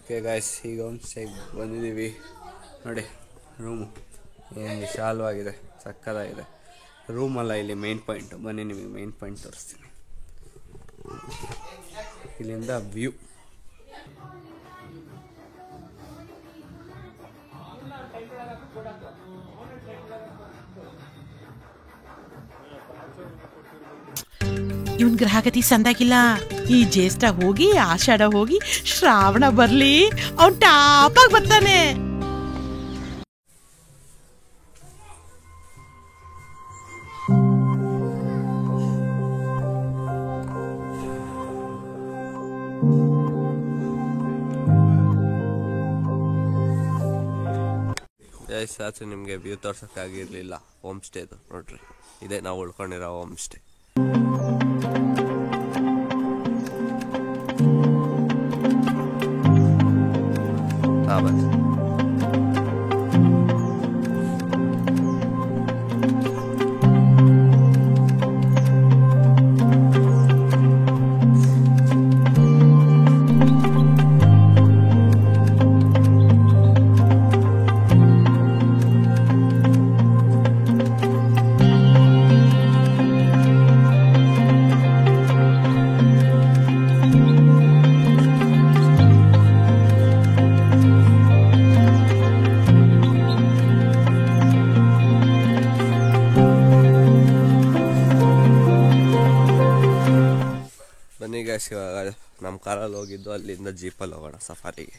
Okay guys, ಈಗ home ಸ್ಟೇಗೆ ಬಂದಿದ್ದೀವಿ. ನೋಡಿ ರೂಮು ಏನು ವಿಶಾಲವಾಗಿದೆ, ಸಕ್ಕತ್ತಾಗಿದೆ. ರೂಮಲ್ಲ, ಇಲ್ಲಿ ಮೇನ್ ಪಾಯಿಂಟು. ಬನ್ನಿ ನಿಮಗೆ ಮೇನ್ ಪಾಯಿಂಟ್ ತೋರಿಸ್ತೀನಿ. ಇಲ್ಲಿಂದ ವ್ಯೂ. ಇವನ್ ಗ್ರಹಗತಿ ಸಂದಾಗಿಲ್ಲ. ಈ ಜ್ಯೇಷ್ಠ ಹೋಗಿ ಆಷಾಢ ಹೋಗಿ ಶ್ರಾವಣ ಬರ್ಲಿ, ಅವನ್ ಟಾಪಾಗಿ ಬರ್ತಾನೆ. ರಾತ್ರಿ ನಿಮಗೆ ವ್ಯೂ ತೋರ್ಸೋಕ್ಕಾಗಿರಲಿಲ್ಲ. ಹೋಮ್ ಸ್ಟೇದು ನೋಡ್ರಿ, ಇದೇ ನಾವು ಉಳ್ಕೊಂಡಿರೋ ಹೋಮ್ ಸ್ಟೇ. ಬನ್ನಿ. ಇವಾಗ ನಮ್ಮ ಕಾರಲ್ಲಿ ಹೋಗಿದ್ದು, ಅಲ್ಲಿಂದ ಜೀಪಲ್ಲಿ ಹೋಗೋಣ ಸಫಾರಿಗೆ.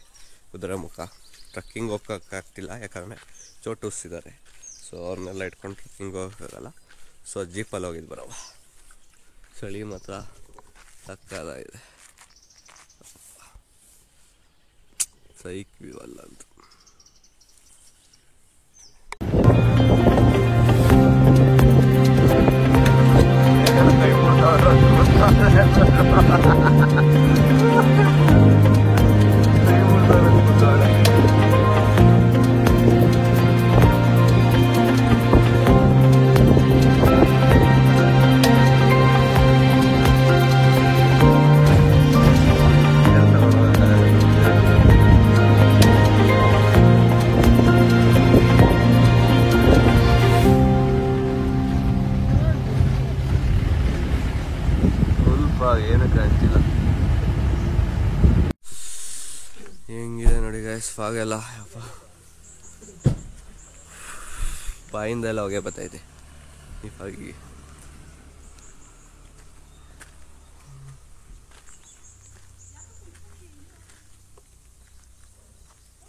ಕುದುರೆಮುಖ ಟ್ರಕ್ಕಿಂಗ್ ಹೋಗೋಕ್ಕಾಗ್ತಿಲ್ಲ, ಯಾಕಂದರೆ ಚೋಟುಸಿದ್ದಾರೆ. ಸೊ ಅವ್ರನ್ನೆಲ್ಲ ಇಟ್ಕೊಂಡು ಟ್ರಕ್ಕಿಂಗ್ ಹೋಗೋಕ್ಕಾಗಲ್ಲ. ಸೊ ಜೀಪಲ್ಲಿ ಹೋಗಿದ್ದು ಬರೋವ. ಚಳಿ ಮಾತ್ರ ಸಕ್ಕತ್ತಾಗಿದೆ, ಸೈಕ್ ವ್ಯೂ ಅಲ್ಲ ಅಂತ. ಏನು ಕಾಣ್ತಿಲ್ಲ, ಹೆಂಗಿದೆ ನೋಡಿ ಗೈಸ್ ಫಾಗ್ ಎಲ್ಲ. ಬಾಯಿಂದೆಲ್ಲ ಹೊಗೆ ಬರ್ತೈತೆ ಈ ಫಾಗಿಗೆ.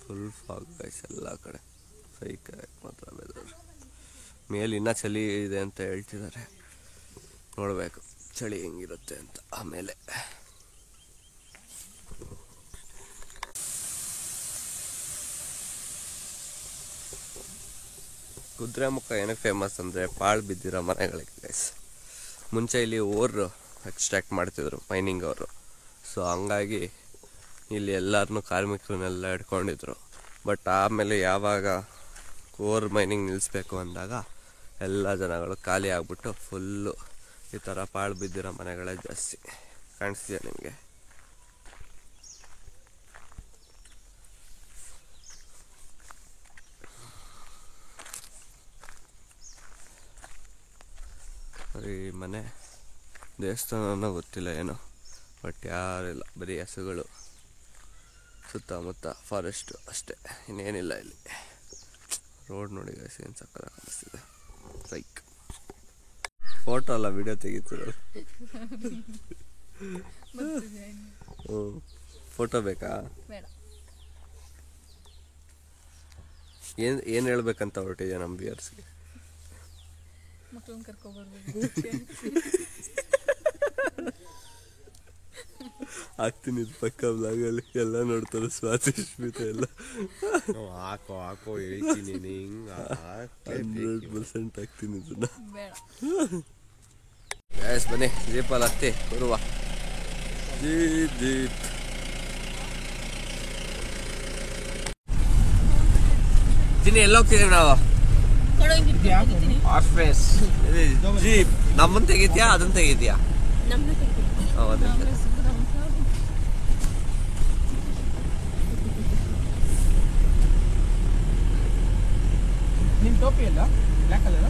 ಫುಲ್ ಫಾಗ್ ಗೈಸ್ ಎಲ್ಲ ಕಡೆ. ಸೈಕ್ ಮಾತ್ರ ಬೆದರ್. ಮೇಲೆ ಇನ್ನೂ ಚಳಿ ಇದೆ ಅಂತ ಹೇಳ್ತಿದ್ದಾರೆ, ನೋಡಬೇಕು ಚಳಿ ಹೆಂಗಿರುತ್ತೆ ಅಂತ. ಆಮೇಲೆ ಕುದುರೆಮುಖ ಏನಕ್ಕೆ ಫೇಮಸ್ ಅಂದರೆ ಪಾಳು ಬಿದ್ದಿರೋ ಮನೆಗಳಿಗೆ ಗೈಸ್. ಮುಂಚೆ ಇಲ್ಲಿ ಓರ್ ಎಕ್ಸ್ಟ್ರಾಕ್ಟ್ ಮಾಡ್ತಿದ್ರು ಮೈನಿಂಗ್ ಅವರು. ಸೊ ಹಂಗಾಗಿ ಇಲ್ಲಿ ಎಲ್ಲರನ್ನೂ ಕಾರ್ಮಿಕರನ್ನೆಲ್ಲ ಇಟ್ಕೊಂಡಿದ್ರು. ಬಟ್ ಆಮೇಲೆ ಯಾವಾಗ ಓರ್ ಮೈನಿಂಗ್ ನಿಲ್ಲಿಸ್ಬೇಕು ಅಂದಾಗ ಎಲ್ಲ ಜನಗಳು ಖಾಲಿ ಆಗ್ಬಿಟ್ಟು ಫುಲ್ಲು ಈ ಥರ ಪಾಳು ಬಿದ್ದಿರೋ ಮನೆಗಳೇ ಜಾಸ್ತಿ ಕಾಣಿಸ್ತೀಯ ನಿಮಗೆ. ಬರೀ ಮನೆ ದೇವಸ್ಥಾನ ಗೊತ್ತಿಲ್ಲ ಏನೋ, ಬಟ್ ಯಾರಿಲ್ಲ, ಬರೀ ಹಸುಗಳು, ಸುತ್ತಮುತ್ತ ಫಾರೆಸ್ಟು ಅಷ್ಟೇ, ಇನ್ನೇನಿಲ್ಲ ಇಲ್ಲಿ. ರೋಡ್ ನೋಡಿ ಗೈಸ್ ಏನು ಸಕ್ಕತ್ತಾಗಿ ಕಾಣಿಸ್ತಿದೆ, ಸೈಕ್. ಫೋಟೋ ಅಲ್ಲ ವಿಡಿಯೋ ತೆಗಿತಿರೋ. ಫೋಟೋ ಬೇಕಾ? ಏನು ಹೇಳ್ಬೇಕಂತ ಹೊರಟಿದೆ ನಮ್ಮ ವ್ಯೂಯರ್ಸ್ಗೆ? ಹಾಕ್ತೀನಿ ಪಕ್ಕ ಬ್ಲಾಗಲ್ಲಿ, ಎಲ್ಲ ನೋಡ್ತಾರೆ ಸ್ವಾತಿ ಸ್ಮಿತಾ ಎಲ್ಲ. ಹಾಕೋ ಹಾಕೋ ಹೇಳ್ತೀನಿ, 100% ಹಾಕ್ತೀನಿ ಇದನ್ನ. ಗ್ಯಾಸ್ ಬನ್ನಿ ಜೀಪಲ್ಲಿ ಹತ್ತಿ ಬರುವ. ಜೀಪ್ ತಿನ್ನಿ. ಎಲ್ಲ ಹೋಗ್ತಿದ್ದೀವಿ ನಾವು? ಜೀಪ್ ನಮ್ಮನ್ನು ತೆಗಿದ್ಯಾ ಅದನ್ನ ತೆಗಿದ್ಯಾ? ಕಾಫಿ ಅಲ್ಲ black colour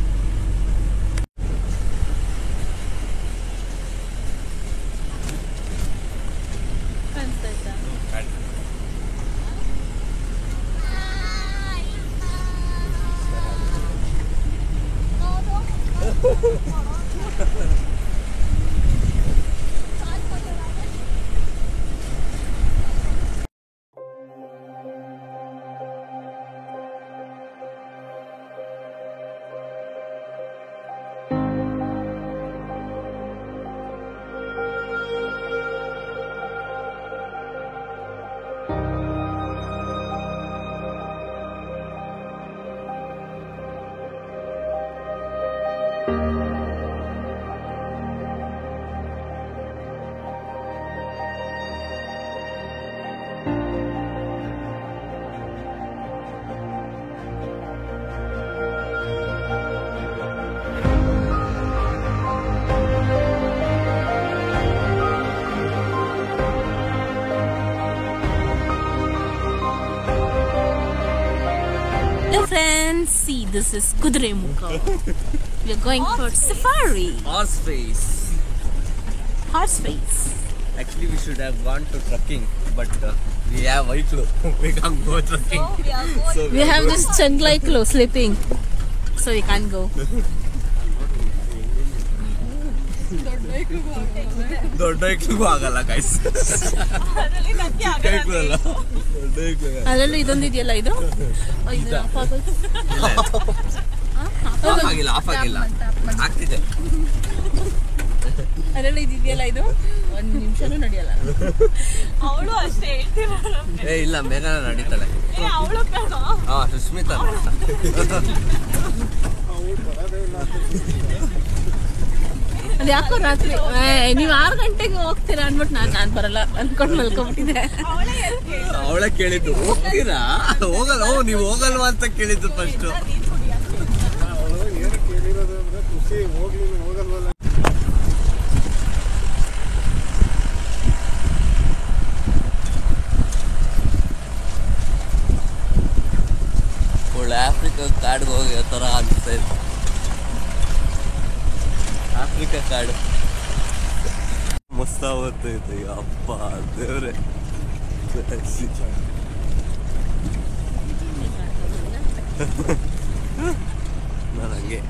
Friends, see, this is Kudremukha. We are going for safari. Horse face. Horse face. Actually, we should have gone to trekking, but we have vehicle. We can't go trekking. We have this Changlai clothes sleeping, so we can't go. ದೊಡ್ಡ ಐಕ್ಳಿಗೂ ಆಗಲ್ಲ guys. ಅದರಲ್ಲೂ ಇದೊಂದು ಇದೆಯಲ್ಲ ಇದು of ಆಗಿಲ್ಲ ಆಗ್ತಿದೆ. ಅದರಲ್ಲೂ ಇದೆಯಲ್ಲ ಇದು ಒಂದು ನಿಮಿಷನೂ ನಡೆಯಲ್ಲ. ಅವಳು ಅಷ್ಟೇ ಹೇಳ್ತಿರೋದು. ಏ ಇಲ್ಲ, ಮೇಘನ ನಡೀತಾಳೆ. ಹಾ, ಸುಸ್ಮಿತಾ ಅದು ಯಾಕೋ ರಾತ್ರಿ ನೀವು 6 ಗಂಟೆಗೆ ಹೋಗ್ತೀರಾ ಅಂದ್ಬಿಟ್ಟು ನಾನು ಬರಲ್ಲ ಅನ್ಕೊಂಡು ಮಲ್ಕೊಂಡ್ಬಿಟ್ಟಿದ್ದೆ. ಅವಳೇ ಕೇಳಿದ್ದು ಹೋಗ್ತೀರಾ, ಹೋಗಲ್ಲ. ನೀವು ಹೋಗಲ್ವಾ ಅಂತ ಕೇಳಿದ್ದು ಫಸ್ಟ್. ಒಳ್ಳೆ ಆಫ್ರಿಕಾ ಕಾಡ್ಗೆ ಹೋಗಿ ಥರ ಅನಿಸ್ತಾ ಇದೆ. ಆಫ್ರಿಕಾ ಕಾಡು ಮಸ್ತ್ ಆವತ್ತೈತೆ. ಅಪ್ಪ ದೇವ್ರೆ, ನಾನು ಹಂಗೆ